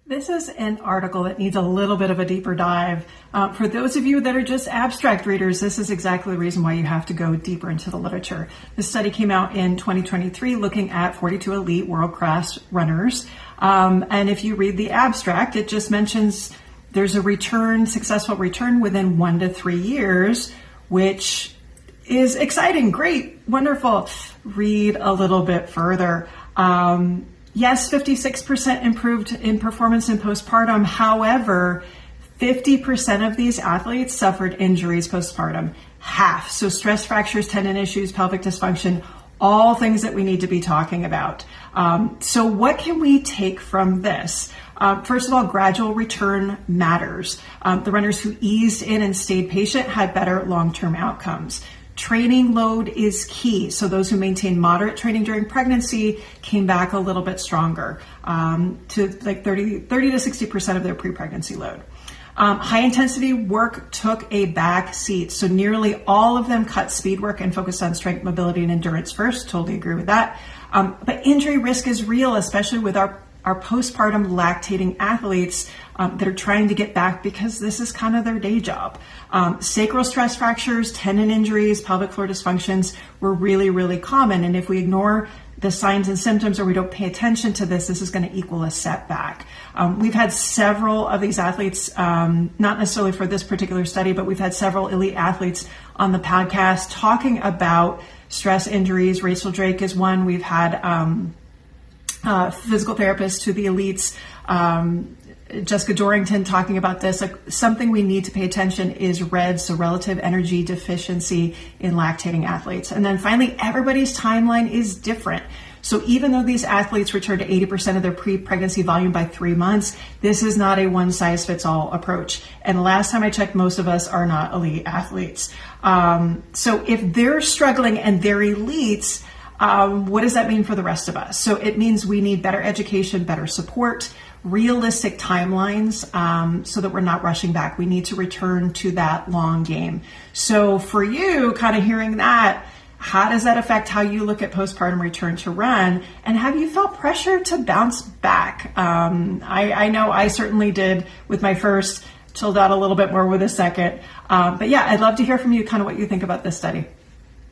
This is an article that needs a little bit of a deeper dive. For those of you that are just abstract readers, this is exactly the reason why you have to go deeper into the literature. This study came out in 2023 looking at 42 elite world-class runners. And if you read the abstract, it just mentions there's a successful return within 1 to 3 years, which is exciting, great, wonderful. Read a little bit further. Yes, 56% improved in performance in postpartum. However, 50% of these athletes suffered injuries postpartum. Half. So stress fractures, tendon issues, pelvic dysfunction, all things that we need to be talking about. So what can we take from this? First of all, gradual return matters. The runners who eased in and stayed patient had better long-term outcomes. Training load is key. So those who maintained moderate training during pregnancy came back a little bit stronger, to like 30 to 60% of their pre-pregnancy load. High intensity work took a back seat. So nearly all of them cut speed work and focused on strength, mobility, and endurance first. Totally agree with that. But injury risk is real, especially with our postpartum lactating athletes that are trying to get back because this is kind of their day job. Sacral stress fractures, tendon injuries, pelvic floor dysfunctions were really, really common. And if we ignore the signs and symptoms or we don't pay attention to this is going to equal a setback. We've had several of these athletes, not necessarily for this particular study, but we've had several elite athletes on the podcast talking about stress injuries. Rachel Drake is one. We've had physical therapists to the elites, Jessica Dorrington talking about this. Like, something we need to pay attention is RED, so relative energy deficiency in lactating athletes. And then finally, everybody's timeline is different. So even though these athletes return to 80% of their pre-pregnancy volume by 3 months, this is not a one-size-fits-all approach. And last time I checked, most of us are not elite athletes. So if they're struggling and they're elites, what does that mean for the rest of us? So it means we need better education, better support, realistic timelines, so that we're not rushing back. We need to return to that long game. So for you, kind of hearing that, how does that affect how you look at postpartum return to run? And have you felt pressure to bounce back? I know I certainly did with my first, chilled out a little bit more with a second. But yeah, I'd love to hear from you kind of what you think about this study.